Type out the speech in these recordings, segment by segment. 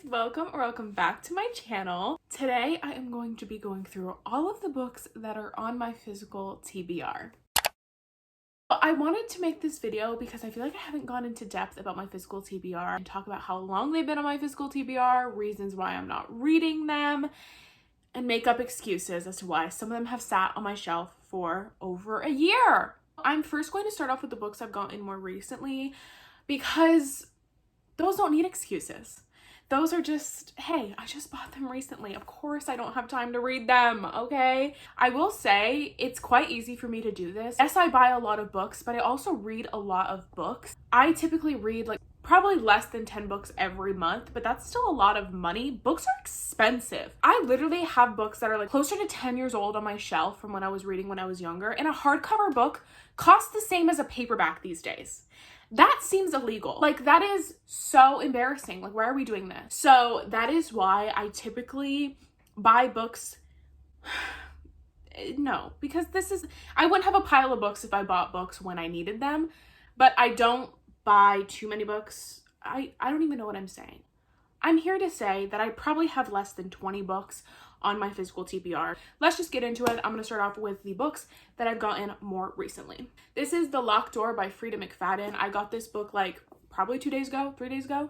welcome back to my channel. Today I am going to be going through all of the books that are on my physical TBR. I wanted to make this video because I feel like I haven't gone into depth about my physical TBR and talk about how long they've been on my physical TBR, reasons why I'm not reading them, and make up excuses as to why some of them have sat on my shelf for over a year. I'm first going to start off with the books I've gotten more recently because those don't need excuses. Those are just, hey, I just bought them recently. Of course I don't have time to read them, okay? I will say it's quite easy for me to do this. Yes, I buy a lot of books, but I also read a lot of books. I typically read like probably less than 10 books every month, but that's still a lot of money. Books are expensive. I literally have books that are like closer to 10 years old on my shelf from when I was reading when I was younger, and a hardcover book costs the same as a paperback these days. That seems illegal. Like, that is so embarrassing. Like, why are we doing this? So that is why I typically buy books. No, because I wouldn't have a pile of books if I bought books when I needed them, but I don't buy too many books. I don't even know what I'm saying. I'm here to say that I probably have less than 20 books on my physical TBR. Let's just get into it. I'm going to start off with the books that I've gotten more recently. This is The Locked Door by Freida McFadden. I got this book like probably 3 days ago.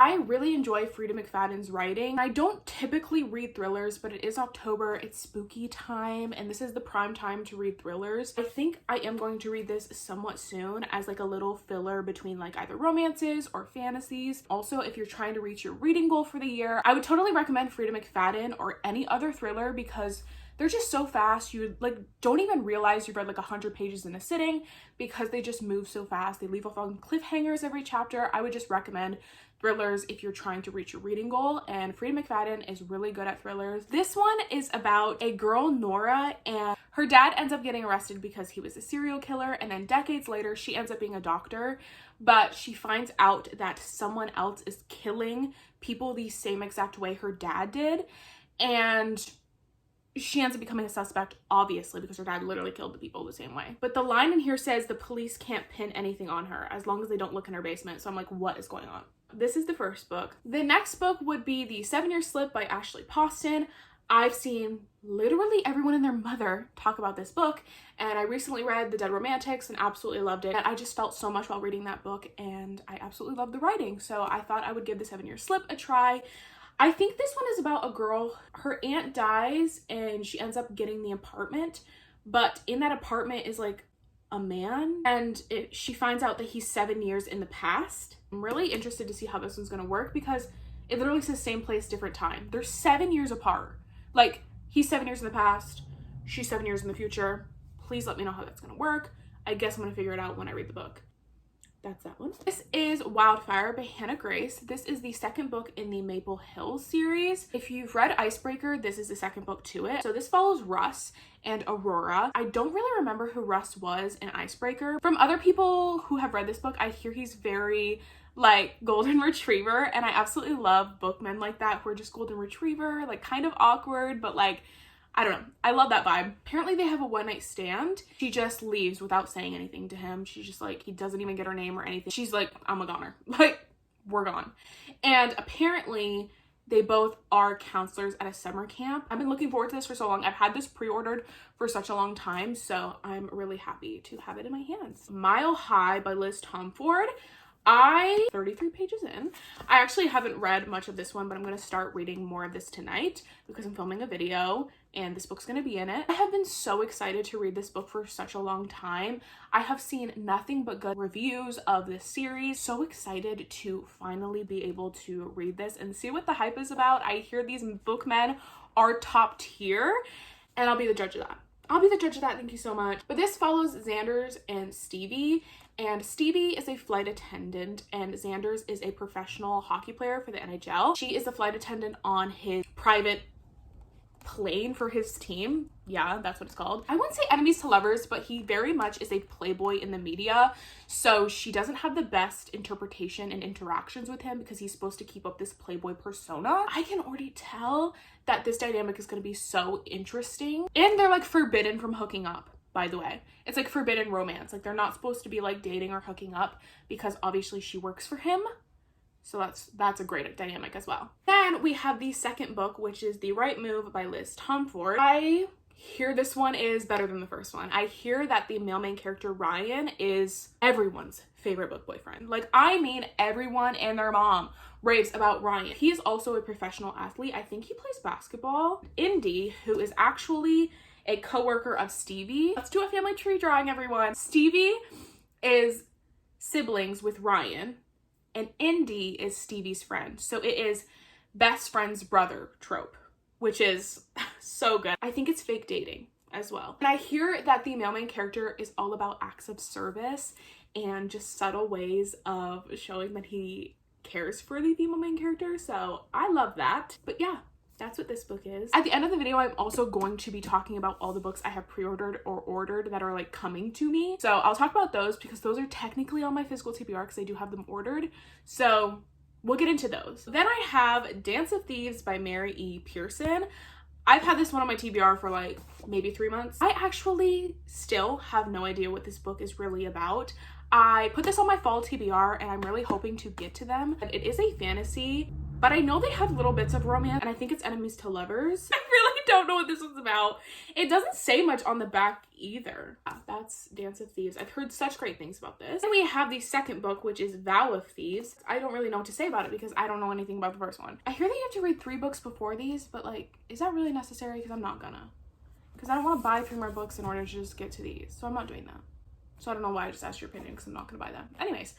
I really enjoy Freida McFadden's writing. I don't typically read thrillers, but it is October, it's spooky time, and this is the prime time to read thrillers. I think I am going to read this somewhat soon as like a little filler between like either romances or fantasies. Also, if you're trying to reach your reading goal for the year, I would totally recommend Freida McFadden or any other thriller because they're just so fast. You like don't even realize you've read like 100 pages in a sitting because they just move so fast. They leave off on cliffhangers every chapter. I would just recommend thrillers if you're trying to reach your reading goal, and Freida McFadden is really good at thrillers. This one is about a girl, Nora, and her dad ends up getting arrested because he was a serial killer, and then decades later she ends up being a doctor, but she finds out that someone else is killing people the same exact way her dad did, and she ends up becoming a suspect, obviously, because her dad literally killed the people the same way. But the line in here says the police can't pin anything on her as long as they don't look in her basement. So I'm like, what is going on? This is the first book. The next book would be The 7-Year Slip by Ashley Poston. I've seen literally everyone and their mother talk about this book, and I recently read The Dead Romantics and absolutely loved it. I just felt so much while reading that book, and I absolutely loved the writing. So I thought I would give The 7-Year Slip a try. I think this one is about a girl. Her aunt dies and she ends up getting the apartment, but in that apartment is like a man, and she finds out that he's 7 years in the past. I'm really interested to see how this one's gonna work because it literally says same place, different time. They're 7 years apart. Like, he's 7 years in the past, she's 7 years in the future. Please let me know how that's gonna work. I guess I'm gonna figure it out when I read the book. That's that one. This is Wildfire by Hannah Grace. This is the second book in the Maple Hills series. If you've read Icebreaker, this is the second book to it. So this follows Russ and Aurora. I don't really remember who Russ was in Icebreaker. From other people who have read this book, I hear he's very like golden retriever, and I absolutely love bookmen like that who are just golden retriever, like kind of awkward, but like I don't know. I love that vibe. Apparently they have a one-night stand. She just leaves without saying anything to him. She's just like, he doesn't even get her name or anything. She's like, I'm a goner. Like, we're gone. And apparently they both are counselors at a summer camp. I've been looking forward to this for so long. I've had this pre-ordered for such a long time, so I'm really happy to have it in my hands. Mile High by Liz Tomford. 33 pages in. I actually haven't read much of this one, but I'm going to start reading more of this tonight because I'm filming a video and this book's going to be in it. I have been so excited to read this book for such a long time. I have seen nothing but good reviews of this series. So excited to finally be able to read this and see what the hype is about. I hear these bookmen are top tier, and I'll be the judge of that. Thank you so much. But this follows Xander's and Stevie. And Stevie is a flight attendant and Xander's is a professional hockey player for the NHL. She is a flight attendant on his private plane for his team. Yeah, that's what it's called. I wouldn't say enemies to lovers, but he very much is a playboy in the media. So she doesn't have the best interpretation and interactions with him because he's supposed to keep up this playboy persona. I can already tell that this dynamic is going to be so interesting. And they're like forbidden from hooking up, by the way. It's like forbidden romance. Like they're not supposed to be like dating or hooking up because obviously she works for him. So that's a great dynamic as well. Then we have the second book, which is The Right Move by Liz Tomford. I hear this one is better than the first one. I hear that the male main character Ryan is everyone's favorite book boyfriend. Like, I mean, everyone and their mom raves about Ryan. He is also a professional athlete. I think he plays basketball. Indy, who is actually a co-worker of Stevie. Let's do a family tree drawing, everyone. Stevie is siblings with Ryan, and Indy is Stevie's friend. So it is best friend's brother trope, which is so good. I think it's fake dating as well. And I hear that the male main character is all about acts of service and just subtle ways of showing that he cares for the female main character. So I love that. But yeah, that's what this book is. At the end of the video, I'm also going to be talking about all the books I have pre-ordered or ordered that are like coming to me. So I'll talk about those because those are technically on my physical TBR because I do have them ordered. So we'll get into those. Then I have Dance of Thieves by Mary E. Pearson. I've had this one on my TBR for like maybe 3 months. I actually still have no idea what this book is really about. I put this on my fall TBR and I'm really hoping to get to them. It is a fantasy, but I know they have little bits of romance, and I think it's enemies to lovers. I really don't know what this one's about. It doesn't say much on the back either. That's Dance of Thieves. I've heard such great things about this. Then we have the second book, which is Vow of Thieves. I don't really know what to say about it because I don't know anything about the first one. I hear that you have to read 3 books before these, but like, is that really necessary? Because I'm not gonna. Because I don't want to buy 3 more books in order to just get to these. So I'm not doing that. So I don't know why I just asked your opinion because I'm not going to buy them. Anyways,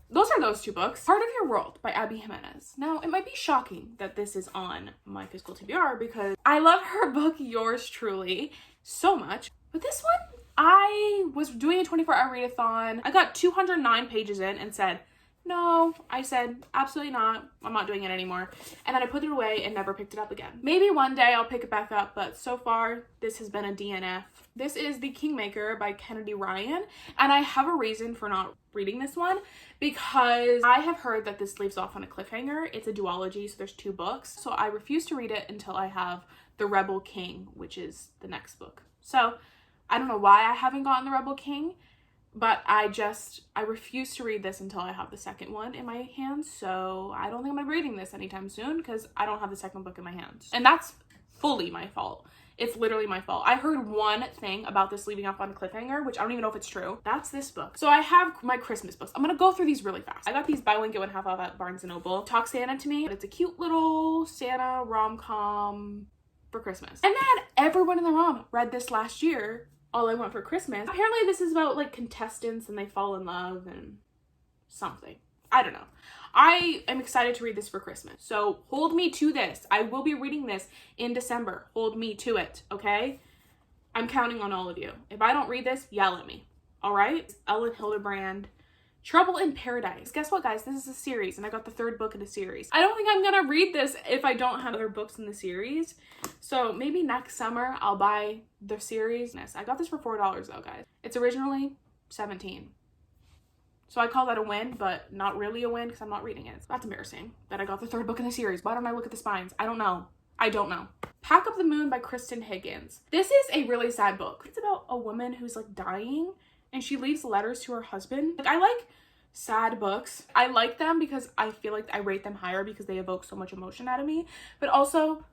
those are those 2 books. Part of Your World by Abby Jimenez. Now, it might be shocking that this is on my physical TBR because I love her book, Yours Truly, so much. But this one, I was doing a 24-hour readathon. I got 209 pages in and said, no. I said, absolutely not. I'm not doing it anymore. And then I put it away and never picked it up again. Maybe one day I'll pick it back up, but so far, this has been a DNF. This is The Kingmaker by Kennedy Ryan, and I have a reason for not reading this one because I have heard that this leaves off on a cliffhanger. It's a duology, so there's 2 books. So I refuse to read it until I have The Rebel King, which is the next book. So I don't know why I haven't gotten The Rebel King, but I refuse to read this until I have the second one in my hands. So I don't think I'm gonna be reading this anytime soon because I don't have the second book in my hands. And that's fully my fault. It's literally my fault. I heard one thing about this leaving off on a cliffhanger, which I don't even know if it's true. That's this book. So I have my Christmas books. I'm gonna go through these really fast. I got these buy one, get one half off at Barnes & Noble. Talk Santa to Me. It's a cute little Santa rom-com for Christmas. And then everyone in the mom read this last year, All I Want for Christmas. Apparently this is about like contestants and they fall in love and something. I don't know. I am excited to read this for Christmas. So hold me to this. I will be reading this in December. Hold me to it, okay? I'm counting on all of you. If I don't read this, yell at me, all right? Ellen Hildebrand, Trouble in Paradise. Guess what, guys? This is a series, and I got the 3rd book in a series. I don't think I'm gonna read this if I don't have other books in the series. So maybe next summer I'll buy the series. I got this for $4 though, guys. It's originally $17. So I call that a win, but not really a win because I'm not reading it. That's embarrassing that I got the 3rd book in the series. Why don't I look at the spines? I don't know. Pack Up the Moon by Kristen Higgins. This is a really sad book. It's about a woman who's like dying and she leaves letters to her husband. Like, I like sad books. I like them because I feel like I rate them higher because they evoke so much emotion out of me. But also,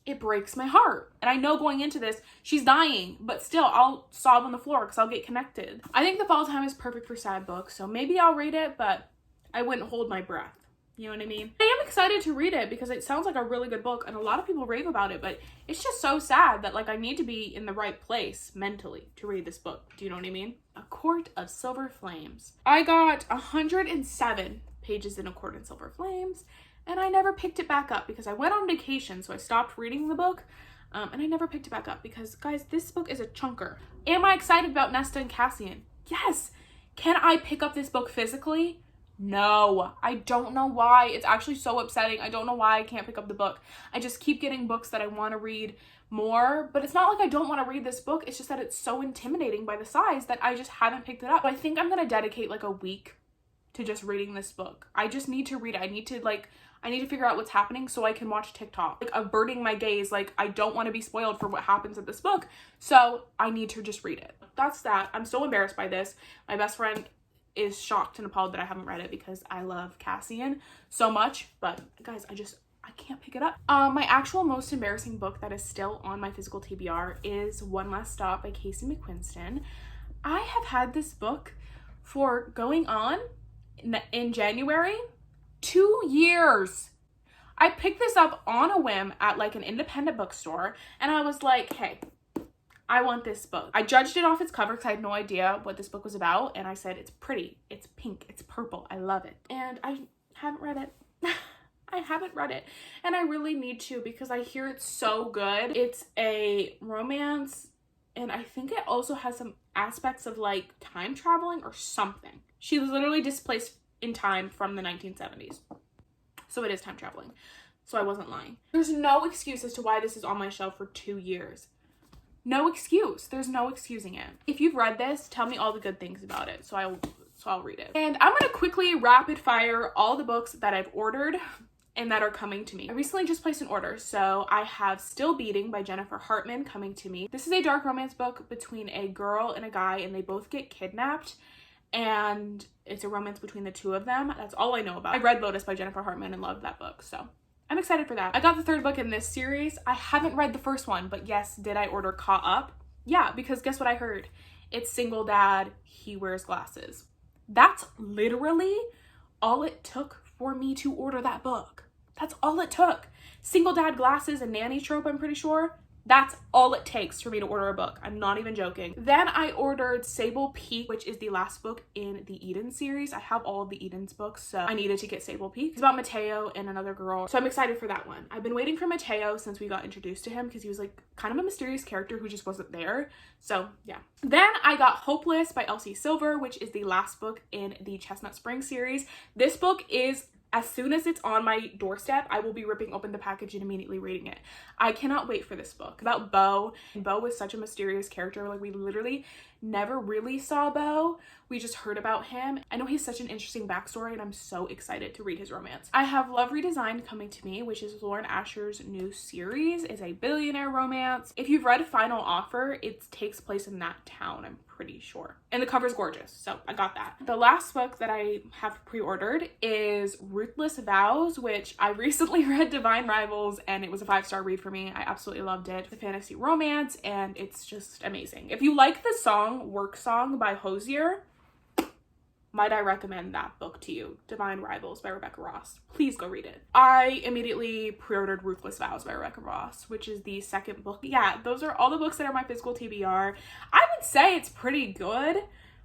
it breaks my heart. And I know going into this, she's dying, but still I'll sob on the floor because I'll get connected. I think the fall time is perfect for sad books, so maybe I'll read it, but I wouldn't hold my breath. You know what I mean? I am excited to read it because it sounds like a really good book and a lot of people rave about it, but it's just so sad that like I need to be in the right place mentally to read this book. Do you know what I mean? A Court of Silver Flames. I got 107 pages in A Court of Silver Flames, and I never picked it back up because I went on vacation, so I stopped reading the book, and I never picked it back up because, guys, this book is a chunker. Am I excited about Nesta and Cassian? Yes. Can I pick up this book physically? No. I don't know why. It's actually so upsetting. I don't know why I can't pick up the book. I just keep getting books that I want to read more, but it's not like I don't want to read this book. It's just that it's so intimidating by the size that I just haven't picked it up. I think I'm going to dedicate like a week to just reading this book. I just need to read it. I need to figure out what's happening so I can watch TikTok. Like, averting my gaze. Like, I don't want to be spoiled for what happens in this book. So I need to just read it. That's that. I'm so embarrassed by this. My best friend is shocked and appalled that I haven't read it because I love Cassian so much. But guys, I can't pick it up. My actual most embarrassing book that is still on my physical TBR is One Last Stop by Casey McQuiston. I have had this book for going on in January 2 years. I picked this up on a whim at like an independent bookstore, and I was like, hey, I want this book. I judged it off its cover because I had no idea what this book was about, and I said, it's pretty, it's pink, it's purple, I love it. And I haven't read it. I haven't read it, and I really need to because I hear it's so good. It's a romance, and I think it also has some aspects of like time traveling or something. She was literally displaced in time from the 1970s. So it is time traveling. So I wasn't lying. There's no excuse as to why this is on my shelf for 2 years. No excuse. There's no excusing it. If you've read this, tell me all the good things about it. So I'll read it. And I'm gonna quickly rapid fire all the books that I've ordered and that are coming to me. I recently just placed an order. So I have Still Beating by Jennifer Hartman coming to me. This is a dark romance book between a girl and a guy, and they both get kidnapped. And it's a romance between the two of them. That's all I know about. I read Lotus by Jennifer Hartman and loved that book, so I'm excited for that. I got the third book in this series. I haven't read the first one, but yes, did I order Caught Up? Yeah, because guess what I heard? It's single dad, he wears glasses. That's literally all it took for me to order that book. That's all it took. Single dad, glasses, and nanny trope, I'm pretty sure. That's all it takes for me to order a book. I'm not even joking. Then I ordered Sable Peak, which is the last book in the Eden series. I have all of the Eden's books, so I needed to get Sable Peak. It's about Mateo and another girl, so I'm excited for that one. I've been waiting for Mateo since we got introduced to him because he was like kind of a mysterious character who just wasn't there. So yeah. Then I got Hopeless by Elsie Silver, which is the last book in the Chestnut Spring series. This book is, as soon as it's on my doorstep, I will be ripping open the package and immediately reading it. I cannot wait for this book. About Beau. Beau was such a mysterious character. Like, we literally never really saw Beau. We just heard about him. I know he's such an interesting backstory, and I'm so excited to read his romance. I have Love Redesigned coming to me, which is Lauren Asher's new series. It's a billionaire romance. If you've read Final Offer, it takes place in that town, I'm pretty sure. And the cover's gorgeous, so I got that. The last book that I have pre-ordered is Ruthless Vows, which I recently read Divine Rivals, and it was a 5-star read for me. I absolutely loved it. It's a fantasy romance, and it's just amazing. If you like the song Work Song by Hosier, might I recommend that book to you, Divine Rivals by Rebecca Ross. Please go read it. I immediately pre-ordered Ruthless Vows by Rebecca Ross, which is the second book. Yeah, those are all the books that are my physical TBR. I would say it's pretty good,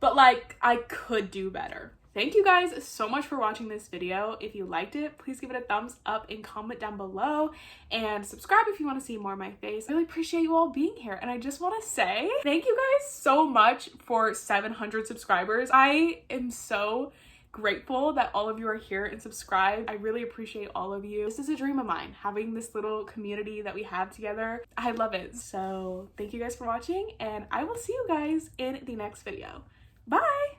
but like, I could do better. Thank you guys so much for watching this video. If you liked it, please give it a thumbs up and comment down below, and subscribe if you want to see more of my face. I really appreciate you all being here, and I just want to say thank you guys so much for 700 subscribers. I am so grateful that all of you are here and subscribed. I really appreciate all of you. This is a dream of mine, having this little community that we have together. I love it. So thank you guys for watching, and I will see you guys in the next video. Bye!